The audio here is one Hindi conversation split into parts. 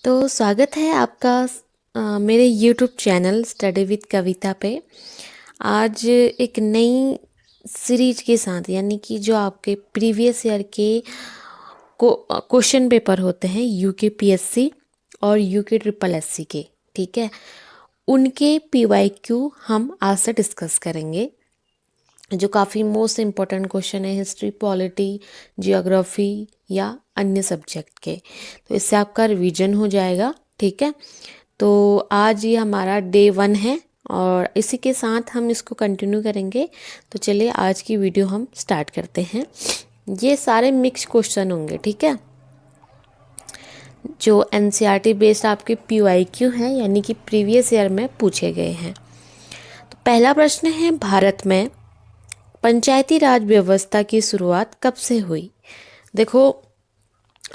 तो स्वागत है आपका मेरे यूट्यूब चैनल स्टडी विद कविता पे। आज एक नई सीरीज के साथ, यानी कि जो आपके प्रीवियस ईयर के क्वेश्चन पेपर होते हैं यूके पीएससी और यूके ट्रिपल एससी के, ठीक है, उनके पीवाईक्यू हम आज से डिस्कस करेंगे। जो काफ़ी मोस्ट इम्पोर्टेंट क्वेश्चन है हिस्ट्री, पॉलिटी, जियोग्राफी या अन्य सब्जेक्ट के, तो इससे आपका रिवीजन हो जाएगा। ठीक है, तो आज ये हमारा डे 1 है और इसी के साथ हम इसको कंटिन्यू करेंगे। तो चलिए आज की वीडियो हम स्टार्ट करते हैं। ये सारे मिक्स क्वेश्चन होंगे, ठीक है, जो एनसीईआरटी बेस्ड आपके पीवाईक्यू हैं, यानी कि प्रीवियस ईयर में पूछे गए हैं। तो पहला प्रश्न है, भारत में पंचायती राज व्यवस्था की शुरुआत कब से हुई? देखो,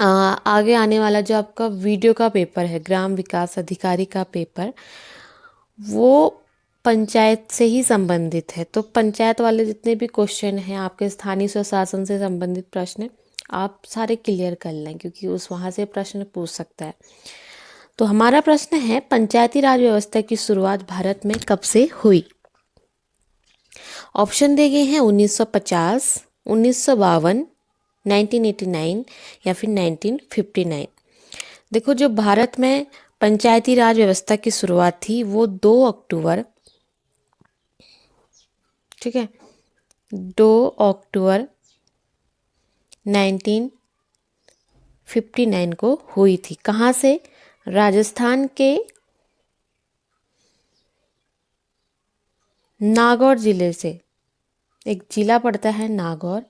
आगे आने वाला जो आपका वीडियो का पेपर है, ग्राम विकास अधिकारी का पेपर, वो पंचायत से ही संबंधित है। तो पंचायत वाले जितने भी क्वेश्चन हैं, आपके स्थानीय स्वशासन से संबंधित प्रश्न, आप सारे क्लियर कर लें, क्योंकि उस वहाँ से प्रश्न पूछ सकता है। तो हमारा प्रश्न है, पंचायती राज व्यवस्था की शुरुआत भारत में कब से हुई? ऑप्शन दिए गए हैं 1950, 1952, 1989 या फिर 1959। देखो, जो भारत में पंचायती राज व्यवस्था की शुरुआत थी वो 2 अक्टूबर, ठीक है, 2 अक्टूबर 1959 को हुई थी। कहाँ से? राजस्थान के नागौर जिले से, एक जिला पड़ता है नागौर,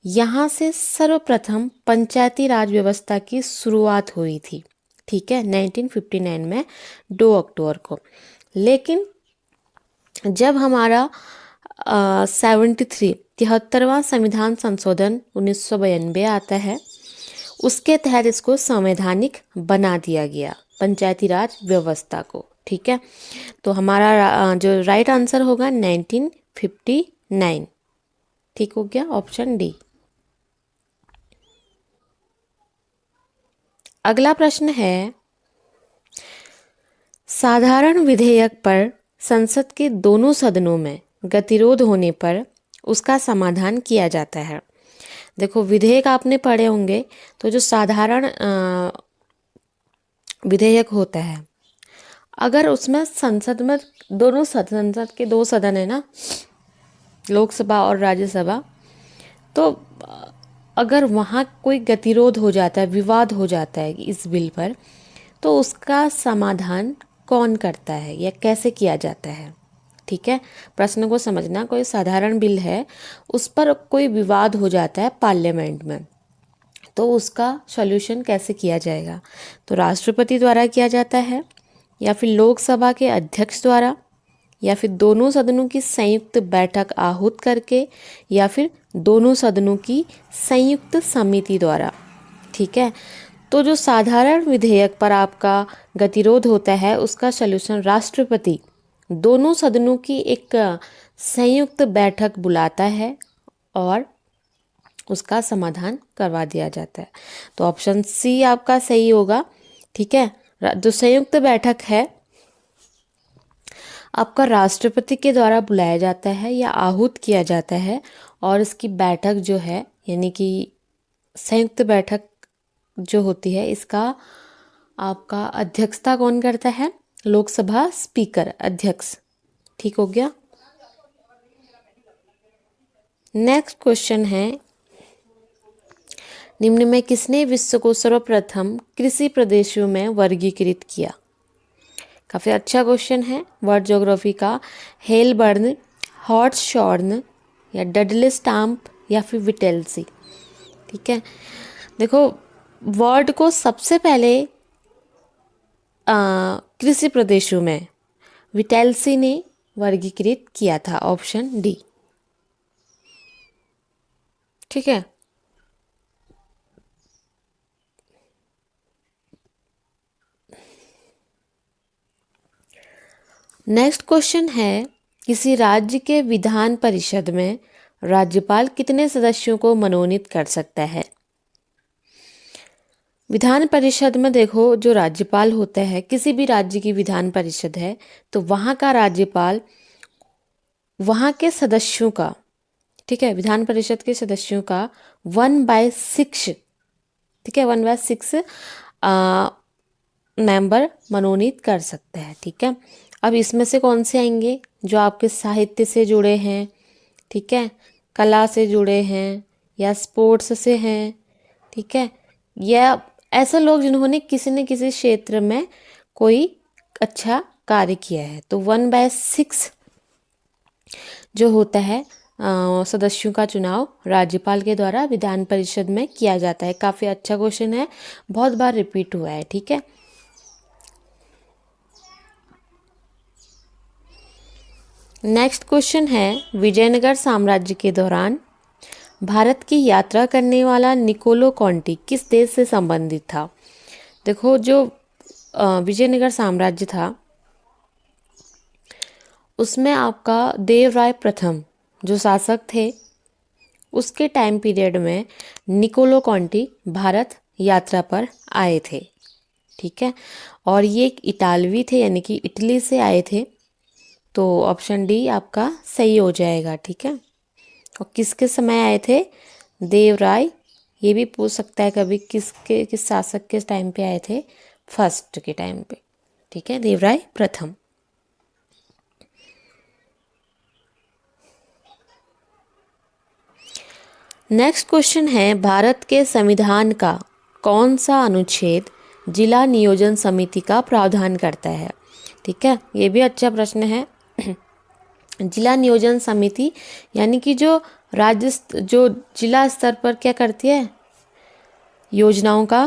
यहाँ से सर्वप्रथम पंचायती राज व्यवस्था की शुरुआत हुई थी। ठीक है, 1959 में 2 अक्टूबर को। लेकिन जब हमारा 73वां संविधान संशोधन 1992 आता है, उसके तहत इसको संवैधानिक बना दिया गया, पंचायती राज व्यवस्था को। ठीक है, तो हमारा जो राइट आंसर होगा 1959। ठीक हो गया, ऑप्शन डी। अगला प्रश्न है, साधारण विधेयक पर संसद के दोनों सदनों में गतिरोध होने पर उसका समाधान किया जाता है। देखो, विधेयक आपने पढ़े होंगे, तो जो साधारण विधेयक होता है, अगर उसमें संसद में संसद के 2 सदन है ना, लोकसभा और राज्यसभा, तो अगर वहाँ कोई गतिरोध हो जाता है, विवाद हो जाता है इस बिल पर, तो उसका समाधान कौन करता है या कैसे किया जाता है? ठीक है, प्रश्न को समझना। कोई साधारण बिल है, उस पर कोई विवाद हो जाता है पार्लियामेंट में, तो उसका सॉल्यूशन कैसे किया जाएगा? तो राष्ट्रपति द्वारा किया जाता है, या फिर लोकसभा के अध्यक्ष द्वारा, या फिर दोनों सदनों की संयुक्त बैठक आहूत करके, या फिर दोनों सदनों की संयुक्त समिति द्वारा। ठीक है, तो जो साधारण विधेयक पर आपका गतिरोध होता है, उसका सलूशन राष्ट्रपति दोनों सदनों की एक संयुक्त बैठक बुलाता है और उसका समाधान करवा दिया जाता है। तो ऑप्शन सी आपका सही होगा। ठीक है, जो संयुक्त बैठक है आपका राष्ट्रपति के द्वारा बुलाया जाता है या आहूत किया जाता है, और इसकी बैठक जो है, यानी कि संयुक्त बैठक जो होती है, इसका आपका अध्यक्षता कौन करता है? लोकसभा स्पीकर, अध्यक्ष। ठीक हो गया। नेक्स्ट क्वेश्चन है, निम्न में किसने विश्व को सर्वप्रथम कृषि प्रदेशों में वर्गीकृत किया? काफ़ी अच्छा क्वेश्चन है, वर्ल्ड ज्योग्राफी का। हेलबर्न, हॉर्ट्सशॉर्न या डडले स्टाम्प या फिर विटेल्सी। ठीक है, देखो, वर्ल्ड को सबसे पहले कृषि प्रदेशों में विटेल्सी ने वर्गीकृत किया था, ऑप्शन डी। ठीक है, नेक्स्ट क्वेश्चन है, किसी राज्य के विधान परिषद में राज्यपाल कितने सदस्यों को मनोनीत कर सकता है? विधान परिषद में देखो जो राज्यपाल होता है, किसी भी राज्य की विधान परिषद है तो वहाँ का राज्यपाल वहाँ के सदस्यों का, ठीक है, विधान परिषद के सदस्यों का 1/6, ठीक है, 1/6 मेंबर मनोनीत कर सकते हैं, ठीक है। अब इसमें से कौन से आएंगे? जो आपके साहित्य से जुड़े हैं, ठीक है, कला से जुड़े हैं, या स्पोर्ट्स से हैं, ठीक है, या ऐसे लोग जिन्होंने किसी न किसी क्षेत्र में कोई अच्छा कार्य किया है। तो 1/6 जो होता है सदस्यों का चुनाव राज्यपाल के द्वारा विधान परिषद में किया जाता है। काफ़ी अच्छा क्वेश्चन है, बहुत बार रिपीट हुआ है, ठीक है। नेक्स्ट क्वेश्चन है, विजयनगर साम्राज्य के दौरान भारत की यात्रा करने वाला निकोलो कॉन्टी किस देश से संबंधित था? देखो जो विजयनगर साम्राज्य था उसमें आपका देवराय प्रथम जो शासक थे उसके टाइम पीरियड में निकोलो कॉन्टी भारत यात्रा पर आए थे, ठीक है, और ये एक इटालवी थे, यानी कि इटली से आए थे। तो ऑप्शन डी आपका सही हो जाएगा, ठीक है। और किसके समय आए थे? देवराय, ये भी पूछ सकता है कभी, किस शासक के टाइम पे आए थे? फर्स्ट के टाइम पे, ठीक है, देवराय प्रथम। नेक्स्ट क्वेश्चन है, भारत के संविधान का कौन सा अनुच्छेद जिला नियोजन समिति का प्रावधान करता है? ठीक है, ये भी अच्छा प्रश्न है। जिला नियोजन समिति यानी कि जो जो जिला स्तर पर क्या करती है, योजनाओं का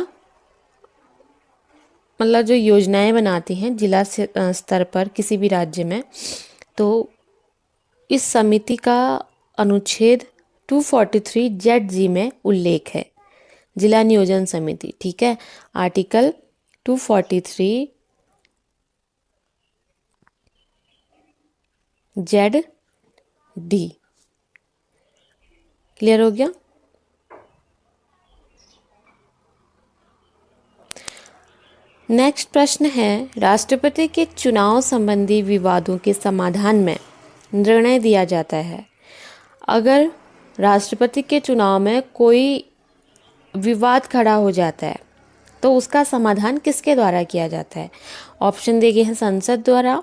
मतलब जो योजनाएं बनाती हैं जिला स्तर पर किसी भी राज्य में, तो इस समिति का अनुच्छेद 243 ZG में उल्लेख है, जिला नियोजन समिति, ठीक है, आर्टिकल 243 ZD। क्लियर हो गया? नेक्स्ट प्रश्न है, राष्ट्रपति के चुनाव संबंधी विवादों के समाधान में निर्णय दिया जाता है। अगर राष्ट्रपति के चुनाव में कोई विवाद खड़ा हो जाता है तो उसका समाधान किसके द्वारा किया जाता है? ऑप्शन दिए गए हैं, संसद द्वारा,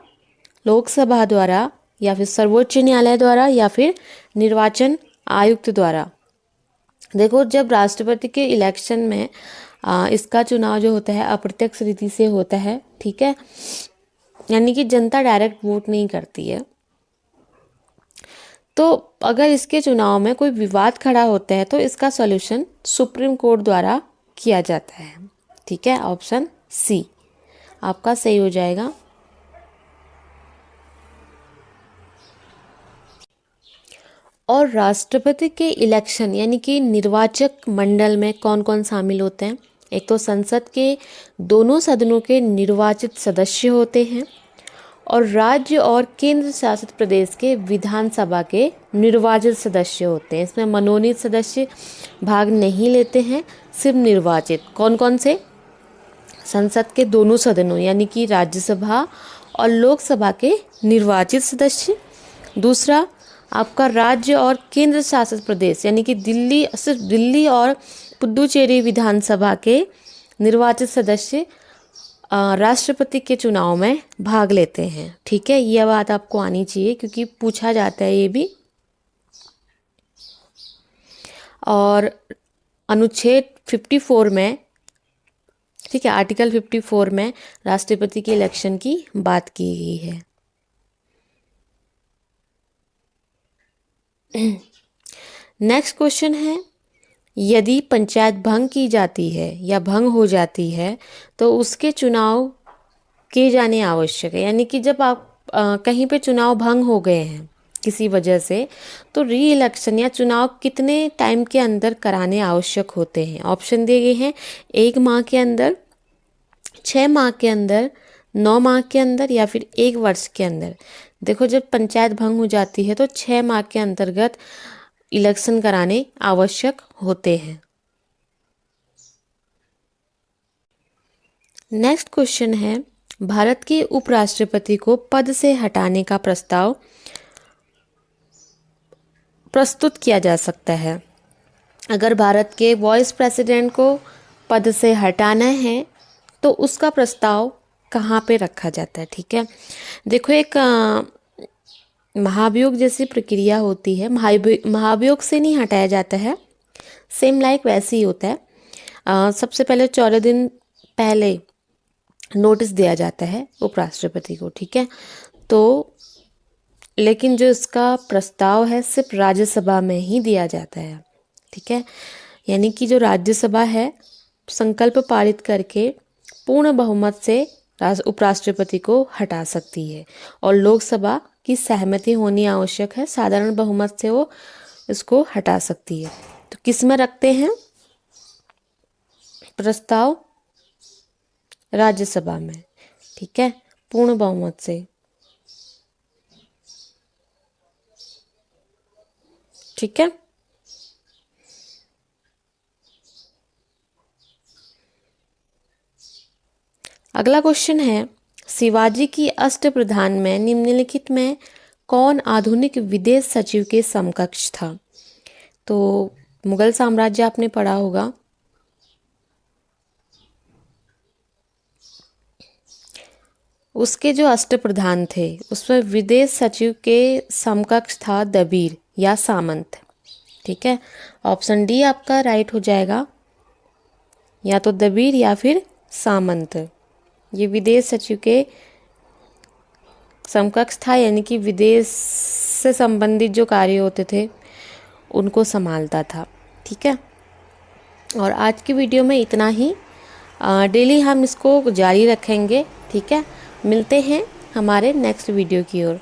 लोकसभा द्वारा, या फिर सर्वोच्च न्यायालय द्वारा, या फिर निर्वाचन आयुक्त द्वारा। देखो जब राष्ट्रपति के इलेक्शन में इसका चुनाव जो होता है अप्रत्यक्ष रीति से होता है, ठीक है, यानी कि जनता डायरेक्ट वोट नहीं करती है। तो अगर इसके चुनाव में कोई विवाद खड़ा होता है तो इसका सॉल्यूशन सुप्रीम कोर्ट द्वारा किया जाता है, ठीक है, ऑप्शन सी आपका सही हो जाएगा। और राष्ट्रपति के इलेक्शन यानी कि निर्वाचक मंडल में कौन कौन शामिल होते हैं? एक तो संसद के दोनों सदनों के निर्वाचित सदस्य होते हैं, और राज्य और केंद्र शासित प्रदेश के विधानसभा के निर्वाचित सदस्य होते हैं। इसमें मनोनीत सदस्य भाग नहीं लेते हैं, सिर्फ निर्वाचित। कौन कौन से? संसद के दोनों सदनों यानी कि राज्यसभा और लोकसभा के निर्वाचित सदस्य। दूसरा आपका राज्य और केंद्र शासित प्रदेश यानी कि दिल्ली, सिर्फ दिल्ली और पुडुचेरी विधानसभा के निर्वाचित सदस्य राष्ट्रपति के चुनाव में भाग लेते हैं, ठीक है, यह बात आपको आनी चाहिए क्योंकि पूछा जाता है ये भी। और अनुच्छेद 54 में, ठीक है, आर्टिकल 54 में राष्ट्रपति के इलेक्शन की बात की गई है। नेक्स्ट क्वेश्चन है, यदि पंचायत भंग की जाती है या भंग हो जाती है तो उसके चुनाव किए जाने आवश्यक है। यानी कि जब आप कहीं पे चुनाव भंग हो गए हैं किसी वजह से, तो री इलेक्शन या चुनाव कितने टाइम के अंदर कराने आवश्यक होते हैं? ऑप्शन दिए गए हैं, 1 माह के अंदर, 6 माह के अंदर, 9 माह के अंदर, या फिर 1 वर्ष के अंदर। देखो जब पंचायत भंग हो जाती है तो 6 माह के अंतर्गत इलेक्शन कराने आवश्यक होते हैं। नेक्स्ट क्वेश्चन है, भारत के उपराष्ट्रपति को पद से हटाने का प्रस्ताव प्रस्तुत किया जा सकता है। अगर भारत के वाइस प्रेसिडेंट को पद से हटाना है तो उसका प्रस्ताव कहाँ पे रखा जाता है। ठीक है, देखो एक महाभियोग जैसी प्रक्रिया होती है। महाभियोग से नहीं हटाया जाता है, सेम लाइक वैसे ही होता है। सबसे पहले 14 दिन पहले नोटिस दिया जाता है उपराष्ट्रपति को। ठीक है, तो लेकिन जो इसका प्रस्ताव है सिर्फ राज्यसभा में ही दिया जाता है। ठीक है, यानी कि जो राज्यसभा है संकल्प पारित करके पूर्ण बहुमत से उपराष्ट्रपति को हटा सकती है और लोकसभा की सहमति होनी आवश्यक है। साधारण बहुमत से वो इसको हटा सकती है। तो किस में रखते हैं प्रस्ताव? राज्यसभा में। ठीक है, पूर्ण बहुमत से। ठीक है, अगला क्वेश्चन है, शिवाजी की अष्टप्रधान में निम्नलिखित में कौन आधुनिक विदेश सचिव के समकक्ष था? तो मुगल साम्राज्य आपने पढ़ा होगा। उसके जो अष्टप्रधान थे उसमें विदेश सचिव के समकक्ष था दबीर या सामंत। ठीक है, ऑप्शन डी आपका राइट हो जाएगा, या तो दबीर या फिर सामंत। ये विदेश सचिव के समकक्ष था, यानी कि विदेश से संबंधित जो कार्य होते थे उनको संभालता था। ठीक है, और आज की वीडियो में इतना ही। डेली हम इसको जारी रखेंगे। ठीक है, मिलते हैं हमारे नेक्स्ट वीडियो की ओर।